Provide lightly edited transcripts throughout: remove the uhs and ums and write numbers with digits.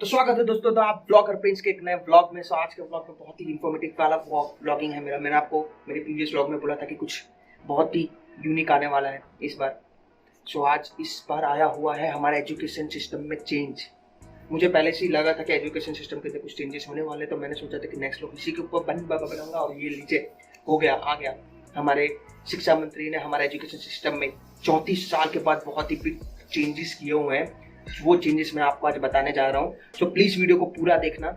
तो स्वागत है दोस्तों। तो आप ब्लॉगर प्रिंस के एक नए ब्लॉग में। आज के ब्लॉग में बहुत ही इन्फॉर्मेटिव वाला ब्लॉगिंग है मेरा। मैंने आपको मेरे प्रीवियस ब्लॉग में बोला था कि कुछ बहुत ही यूनिक आने वाला है इस बार। आज इस बार आया हुआ है हमारे एजुकेशन सिस्टम में चेंज। मुझे पहले से ही लगा था कि एजुकेशन सिस्टम के अंदर कुछ चेंजेस होने वाले, तो मैंने सोचा था कि नेक्स्ट ब्लॉग इसी के ऊपर बनाऊंगा। और ये लीजिए हो गया, आ गया। हमारे शिक्षा मंत्री ने हमारे एजुकेशन सिस्टम में 34 साल के बाद बहुत ही बिग चेंजेस किए हुए हैं। वो चेंजेस मैं आपको आज बताने जा रहा हूँ। तो प्लीज़ वीडियो को पूरा देखना,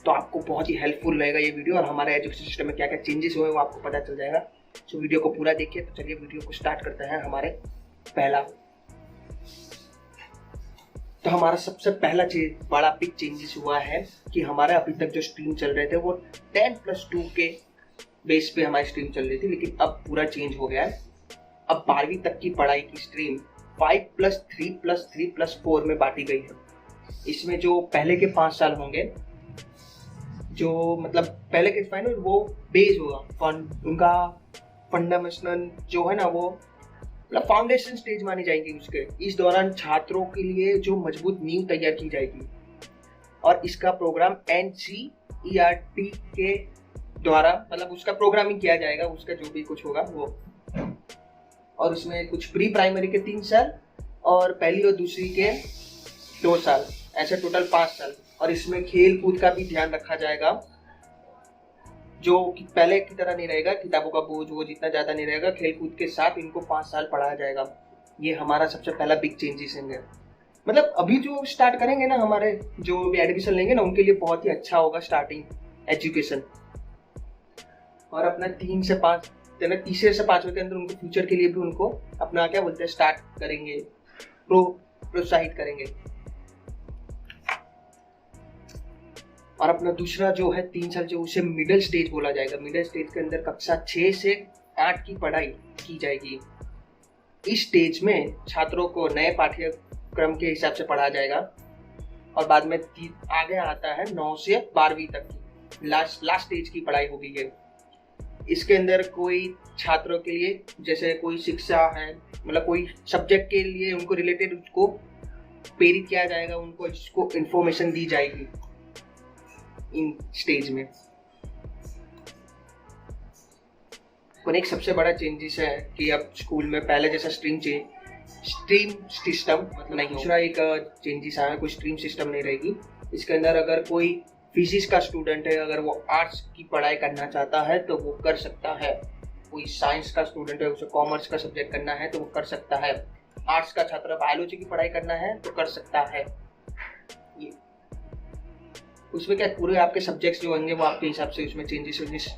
तो आपको बहुत ही हेल्पफुल रहेगा ये वीडियो। और हमारे एजुकेशन सिस्टम में क्या क्या चेंजेस हुए वो आपको पता चल जाएगा। तो वीडियो को पूरा देखिए। तो चलिए वीडियो को स्टार्ट करते हैं। हमारा सबसे पहला बड़ा बिग चेंजेस हुआ है कि हमारा अभी तक जो स्ट्रीम चल रहे थे वो 10+2 के बेस पे हमारी स्ट्रीम चल रही थी, लेकिन अब पूरा चेंज हो गया है। अब 12वीं तक की पढ़ाई की स्ट्रीम 5+3+3+4 में बांटी गई है। इसमें जो पहले के 5 साल होंगे, जो मतलब पहले के फाइनल, वो बेस होगा उनका फंडामेंटल जो है ना, वो मतलब फाउंडेशन स्टेज मानी जाएंगी उसके। इस दौरान छात्रों के लिए जो मजबूत नींव तैयार की जाएगी, और इसका प्रोग्राम NCERT के द्वारा मतलब उसका प्रोग्रामिंग किया जाएगा, उसका जो भी कुछ होगा वो। और उसमें कुछ प्री प्राइमरी के 3 साल और पहली और दूसरी के 2 साल, ऐसे टोटल 5 साल। और इसमें खेल कूद का भी ध्यान रखा जाएगा, जो कि पहले की तरह नहीं रहेगा। किताबों का बोझ वो जितना ज़्यादा नहीं रहेगा, खेल कूद के साथ इनको 5 साल पढ़ाया जाएगा। ये हमारा सबसे पहला बिग चेंजेस है। मतलब अभी जो स्टार्ट करेंगे ना, हमारे जो भी एडमिशन लेंगे ना, उनके लिए बहुत ही अच्छा होगा स्टार्टिंग एजुकेशन। और अपना 3 से 5 तीसरे से 5वीं के अंदर उनको फ्यूचर के लिए भी उनको अपना क्या बोलते हैं स्टार्ट करेंगे, प्रोत्साहित करेंगे। और अपना दूसरा जो है 3 साल, जो उसे मिडिल स्टेज बोला जाएगा। मिडिल स्टेज के अंदर कक्षा 6 से 8 की पढ़ाई की जाएगी। इस स्टेज में छात्रों को नए पाठ्यक्रम के हिसाब से पढ़ाया जाएगा। और बाद में आगे आता है 9 से 12वीं तक की लास्ट स्टेज की पढ़ाई होगी ये। इसके अंदर कोई छात्रों के लिए जैसे कोई शिक्षा है, मतलब कोई सब्जेक्ट के लिए उनको रिलेटेड उसको प्रेरित किया जाएगा, उनको इसको इंफॉर्मेशन दी जाएगी इन स्टेज में। और एक सबसे बड़ा चेंजेस है कि अब स्कूल में पहले जैसा स्ट्रीम सिस्टम मतलब नहीं। दूसरा एक चेंजेस आया, कोई स्ट्रीम सिस्टम नहीं रहेगी इसके अंदर। अगर कोई फिजिक्स का स्टूडेंट है, अगर वो आर्ट्स की पढ़ाई करना चाहता है तो वो कर सकता है। कोई साइंस का स्टूडेंट है, उसे कॉमर्स का सब्जेक्ट करना है तो वो कर सकता है। आर्ट्स का छात्र बायोलॉजी की पढ़ाई करना है तो कर सकता है। ये उसमें क्या पूरे आपके सब्जेक्ट्स जो होंगे वो आपके हिसाब से उसमें चेंजेस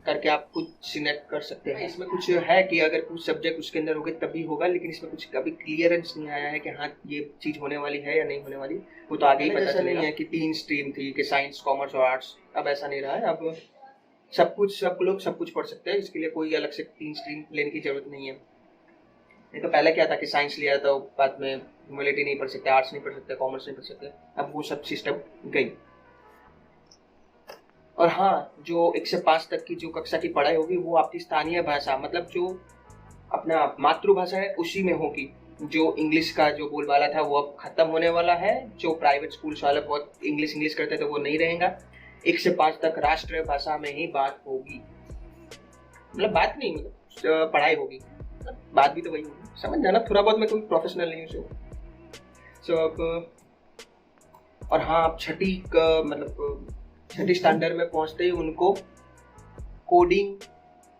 करके आप खुद सिलेक्ट कर सकते हैं। इसमें कुछ है कि अगर कुछ सब्जेक्ट उसके अंदर होंगे तभी होगा, लेकिन इसमें कुछ कभी क्लियरेंस नहीं आया है कि हाँ ये चीज़ होने वाली है या नहीं होने वाली। वो तो आगे ही पता चलेगा। नहीं है कि 3 स्ट्रीम थी कि साइंस, कॉमर्स और आर्ट्स, अब ऐसा नहीं रहा है। अब सब लोग सब कुछ पढ़ सकते हैं। इसके लिए कोई अलग से 3 स्ट्रीम लेने की जरूरत नहीं है। नहीं तो पहले क्या था कि साइंस लिया तो बाद में ह्यूमैनिटी नहीं पढ़ सकते, आर्ट्स नहीं पढ़ सकते, कॉमर्स नहीं पढ़ सकते। अब वो सब सिस्टम गई। और हाँ, जो 1 से 5 तक की जो कक्षा की पढ़ाई होगी वो आपकी स्थानीय भाषा, मतलब जो अपना मातृभाषा है उसी में होगी। जो इंग्लिश का जो बोलबाला था वो अब खत्म होने वाला है। जो प्राइवेट स्कूल्स वाले बहुत इंग्लिश करते थे वो नहीं रहेगा। 1 से 5 तक राष्ट्रीय भाषा में ही बात होगी। मतलब बात नहीं, मतलब पढ़ाई होगी। बात भी तो वही होगी, समझ जाना। थोड़ा बहुत मैं कोई प्रोफेशनल नहीं हूँ अब। और हाँ, अब छठी स्टैंडर्ड में पहुंचते ही उनको कोडिंग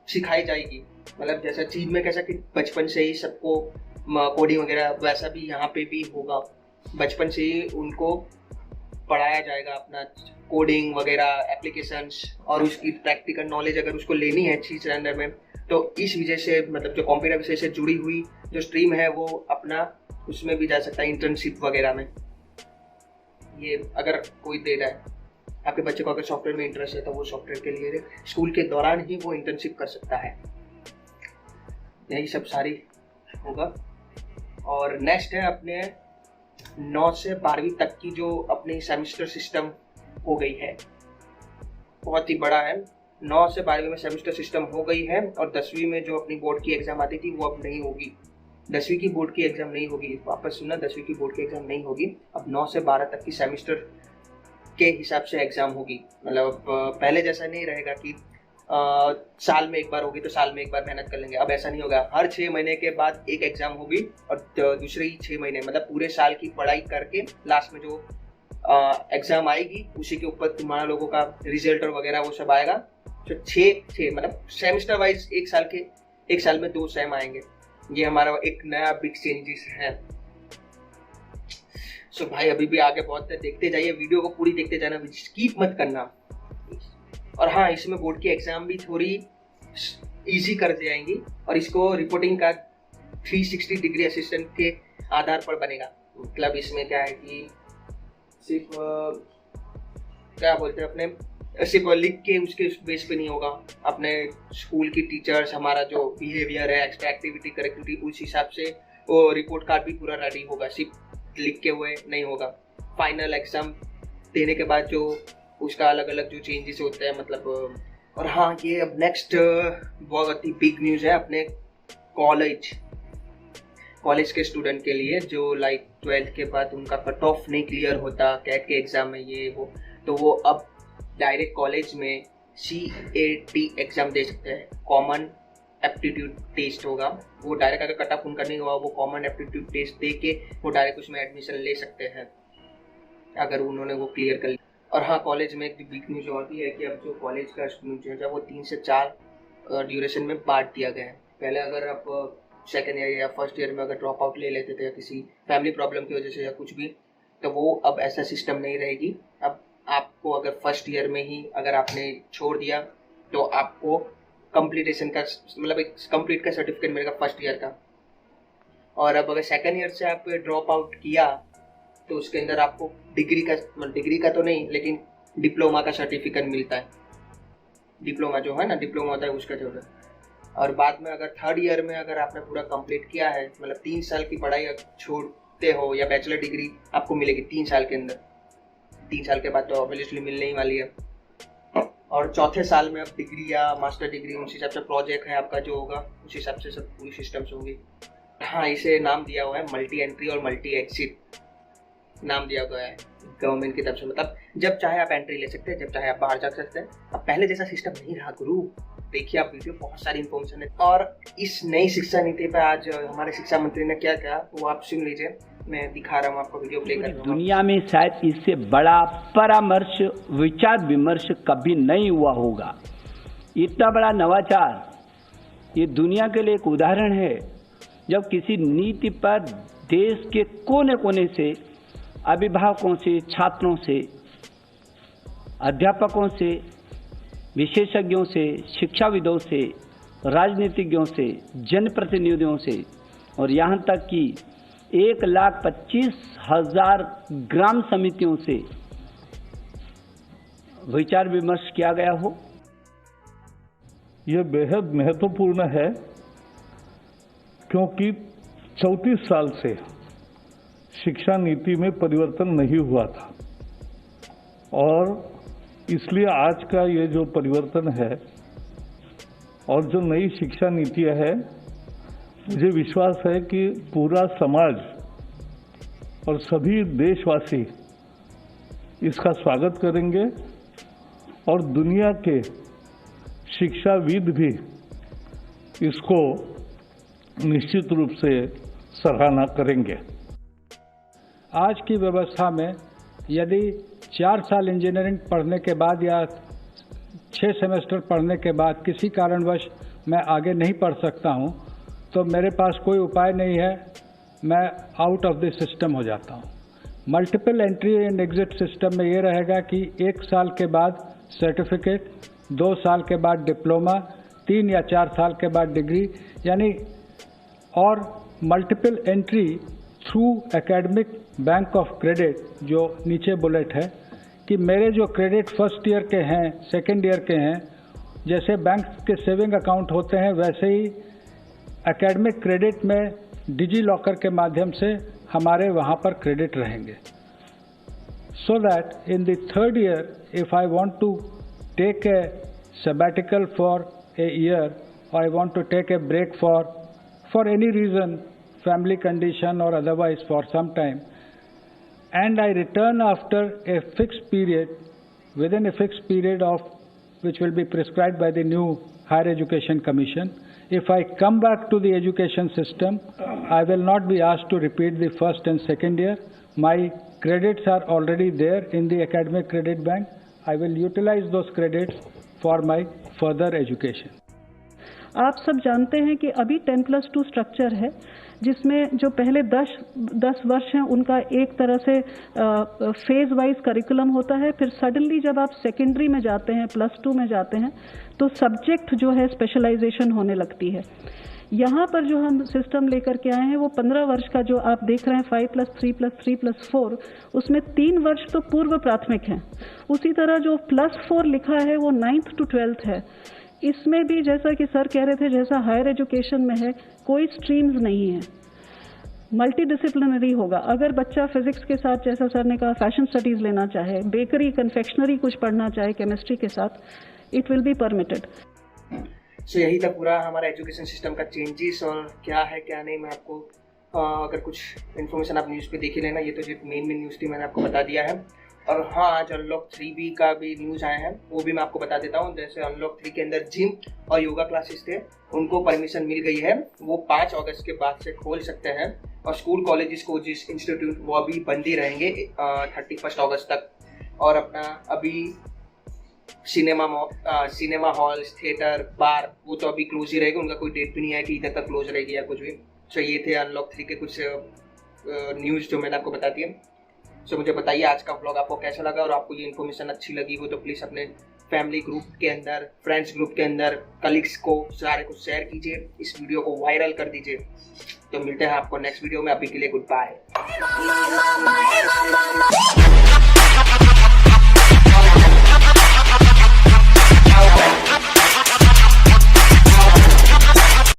सिखाई जाएगी। मतलब जैसा चीन में कैसा कि बचपन से ही सबको कोडिंग वगैरह, वैसा भी यहाँ पे भी होगा। बचपन से ही उनको पढ़ाया जाएगा अपना कोडिंग वगैरह, एप्लीकेशंस। और उसकी प्रैक्टिकल नॉलेज अगर उसको लेनी है 6 स्टैंडर्ड में, तो इस वजह से मतलब जो कंप्यूटर विषय से जुड़ी हुई जो स्ट्रीम है वो अपना उसमें भी जा सकता है, इंटर्नशिप वगैरह में। ये अगर कोई दे रहा है आपके बच्चे को, अगर सॉफ्टवेयर में इंटरेस्ट है तो वो सॉफ्टवेयर के लिए स्कूल के दौरान ही वो इंटर्नशिप कर सकता है। यही सब सारी होगा। और नेक्स्ट है अपने 9 से 12वीं तक की जो अपनी सेमेस्टर सिस्टम हो गई है, बहुत ही बड़ा है। 9 से 12वीं में सेमेस्टर सिस्टम हो गई है। और 10वीं में जो अपनी बोर्ड की एग्जाम आती थी वो अब नहीं होगी। 10वीं की बोर्ड की एग्जाम नहीं होगी। वापस सुना, 10वीं की बोर्ड की एग्जाम नहीं होगी। अब 9 से 12 तक की सेमेस्टर के हिसाब से एग्जाम होगी। मतलब पहले जैसा नहीं रहेगा कि साल में एक बार होगी तो साल में एक बार मेहनत कर लेंगे। अब ऐसा नहीं होगा, हर 6 महीने के बाद एक एग्जाम होगी और दूसरे 6 महीने मतलब पूरे साल की पढ़ाई करके लास्ट में जो एग्जाम आएगी उसी के ऊपर तुम्हारा लोगों का रिजल्ट और वगैरह वो सब आएगा। तो 6 मतलब सेमेस्टर वाइज एक साल में 2 सेम आएंगे। ये हमारा एक नया बिग चेंजेस है। सो भाई अभी भी आगे बहुत है, देखते जाइए, वीडियो को पूरी देखते जाना, स्किप मत करना। और हाँ, इसमें बोर्ड की एग्जाम भी थोड़ी इजी कर दी जाएंगी और इसको रिपोर्टिंग का 360 डिग्री असिस्टेंट के आधार पर बनेगा। मतलब इसमें क्या है कि सिर्फ क्या बोलते हैं अपने सिर्फ लिख के उसके बेस पे नहीं होगा। अपने स्कूल की टीचर्स, हमारा जो बिहेवियर है, एक्स्ट्रा एक्टिविटी करेक्टिविटी, उस हिसाब से वो रिपोर्ट कार्ड भी पूरा रेडी होगा, सिर्फ लिख के हुए नहीं होगा। फाइनल एग्जाम देने के बाद जो उसका अलग अलग जो चेंजेस होते हैं मतलब। और हाँ, ये अब नेक्स्ट बहुत ही बिग न्यूज़ है अपने कॉलेज के स्टूडेंट के लिए जो लाइक 12th के बाद उनका कट ऑफ नहीं क्लियर होता कैट के एग्जाम में ये वो, तो वो अब डायरेक्ट कॉलेज में CAT एग्जाम दे सकते हैं। कॉमन एप्टीट्यूड टेस्ट होगा, वो डायरेक्ट अगर कट ऑफ उनका नहीं हुआ वो कॉमन एप्टीट्यूड टेस्ट दे के वो डायरेक्ट उसमें एडमिशन ले सकते हैं अगर उन्होंने वो क्लियर कर लिया। और हाँ, कॉलेज में एक बिग न्यूज़ और भी है कि अब जो कॉलेज का स्टूडेंट जो है वो 3 से 4 ड्यूरेशन में बांट दिया गया है। पहले अगर आप सेकेंड ईयर या फर्स्ट ईयर में अगर ड्रॉप आउट ले लेते थे या किसी फैमिली प्रॉब्लम की वजह से या कुछ भी, तो वो अब ऐसा सिस्टम नहीं रहेगी। अब आपको अगर फर्स्ट ईयर में ही अगर आपने छोड़ दिया तो आपको कंप्लीटेशन का मतलब एक कंप्लीट का सर्टिफिकेट मिलेगा फर्स्ट ईयर का। और अब अगर सेकेंड ईयर से आप ड्रॉप आउट किया तो उसके अंदर आपको डिग्री का तो नहीं लेकिन डिप्लोमा का सर्टिफिकेट मिलता है। डिप्लोमा जो है ना, डिप्लोमा होता है उसका जो है। और बाद में अगर थर्ड ईयर में अगर आपने पूरा कंप्लीट किया है, मतलब 3 साल की पढ़ाई छोड़ते हो या बैचलर डिग्री आपको मिलेगी 3 साल के अंदर। 3 साल के बाद तो ऑब्वियसली मिलने ही वाली है। और चौथे साल में अब डिग्री या मास्टर डिग्री उस हिसाब से प्रोजेक्ट है आपका जो होगा, उस हिसाब से सब पूरी सिस्टम्स होंगी। हाँ, इसे नाम दिया हुआ है मल्टी एंट्री और मल्टी एग्जिट नाम दिया गया है गवर्नमेंट की तरफ से। मतलब जब चाहे आप एंट्री ले सकते हैं, जब चाहे आप बाहर जा सकते हैं। अब पहले जैसा सिस्टम नहीं रहा गुरु। देखिए आप वीडियो, बहुत सारी इन्फॉर्मेशन है। और इस नई शिक्षा नीति पे आज हमारे शिक्षा मंत्री ने क्या कहा वो आप सुन लीजिए। मैं दिखा रहा हूँ आपको, वीडियो प्ले कर रहा हूँ। दुनिया में शायद इससे बड़ा परामर्श विचार विमर्श कभी नहीं हुआ होगा। इतना बड़ा नवाचार ये दुनिया के लिए एक उदाहरण है। जब किसी नीति पर देश के कोने कोने से, अभिभावकों से, छात्रों से, अध्यापकों से, विशेषज्ञों से, शिक्षाविदों से, राजनीतिज्ञों से, जनप्रतिनिधियों से और यहाँ तक कि 1,25,000 ग्राम समितियों से विचार विमर्श किया गया हो। यह बेहद महत्वपूर्ण है क्योंकि 34 साल से शिक्षा नीति में परिवर्तन नहीं हुआ था और इसलिए आज का ये जो परिवर्तन है और जो नई शिक्षा नीतियां है, मुझे विश्वास है कि पूरा समाज और सभी देशवासी इसका स्वागत करेंगे और दुनिया के शिक्षाविद भी इसको निश्चित रूप से सराहना करेंगे। आज की व्यवस्था में यदि 4 साल इंजीनियरिंग पढ़ने के बाद या 6 सेमेस्टर पढ़ने के बाद किसी कारणवश मैं आगे नहीं पढ़ सकता हूं, तो मेरे पास कोई उपाय नहीं है, मैं आउट ऑफ द सिस्टम हो जाता हूं। Multiple entry and exit system में ये रहेगा कि 1 साल के बाद सर्टिफिकेट, 2 साल के बाद डिप्लोमा, 3 या 4 साल के बाद डिग्री, यानी और multiple entry through academic bank of credit, जो नीचे बुलेट है कि मेरे जो क्रेडिट फर्स्ट ईयर के हैं, सेकेंड ईयर के हैं, जैसे बैंक के सेविंग अकाउंट होते हैं वैसे ही एकेडमिक क्रेडिट में डिजी लॉकर के माध्यम से हमारे वहाँ पर क्रेडिट रहेंगे। So that in the third year if I want to take a sabbatical for a year or I want to take a break for any reason, family condition or otherwise for some time, and I return after a fixed period, within a fixed period of which will be prescribed by the new Higher Education Commission. If I come back to the education system, I will not be asked to repeat the first and second year. My credits are already there in the academic credit bank. I will utilize those credits for my further education. आप सब जानते हैं कि अभी 10+2 structure है, जिसमें जो पहले 10 वर्ष हैं उनका एक तरह से फेज वाइज करिकुलम होता है। फिर सडनली जब आप सेकेंडरी में जाते हैं, +2 में जाते हैं, तो सब्जेक्ट जो है स्पेशलाइजेशन होने लगती है। यहाँ पर जो हम सिस्टम लेकर के आए हैं वो 15 वर्ष का जो आप देख रहे हैं 5+3+3+4, उसमें 3 वर्ष तो पूर्व प्राथमिक हैं। उसी तरह जो +4 लिखा है वो 9th to 12th है। इसमें भी जैसा कि सर कह रहे थे, जैसा हायर एजुकेशन में है, कोई स्ट्रीम्स नहीं है, मल्टी डिसिप्लिनरी होगा। अगर बच्चा फिजिक्स के साथ, जैसा सर ने कहा, फैशन स्टडीज लेना चाहे, बेकरी कन्फेक्शनरी कुछ पढ़ना चाहे केमिस्ट्री के साथ, इट विल बी परमिटेड। सो यही था पूरा हमारा एजुकेशन सिस्टम का चेंजेस और क्या है क्या नहीं। मैं आपको अगर कुछ इन्फॉर्मेशन आप न्यूज़ पे देख ही लेना, ये तो जो मेन न्यूज़ थी मैंने आपको बता दिया है। और हाँ, आज अनलॉक 3B का भी न्यूज़ आया है, वो भी मैं आपको बता देता हूँ। जैसे अनलॉक 3 के अंदर जिम और योगा क्लासेस थे, उनको परमिशन मिल गई है, वो 5 अगस्त के बाद से खोल सकते हैं। और स्कूल कॉलेजेस कोचिंग इंस्टीट्यूट वो अभी बंद ही रहेंगे 31 अगस्त तक। और अपना अभी सिनेमा हॉल्स, थिएटर, बार, वो तो अभी क्लोज ही रहेगा, उनका कोई डेट भी नहीं है कि इधर तक क्लोज रहेगी या कुछ भी। सो ये थे अनलॉक 3 के कुछ न्यूज़ जो मैंने आपको बता दिए। सो मुझे बताइए आज का व्लॉग आपको कैसा लगा, और आपको ये इन्फॉर्मेशन अच्छी लगी हो तो प्लीज़ अपने फैमिली ग्रुप के अंदर, फ्रेंड्स ग्रुप के अंदर, कलीग्स को सारे को शेयर कीजिए, इस वीडियो को वायरल कर दीजिए। तो मिलते हैं आपको नेक्स्ट वीडियो में, अभी के लिए गुड बाय।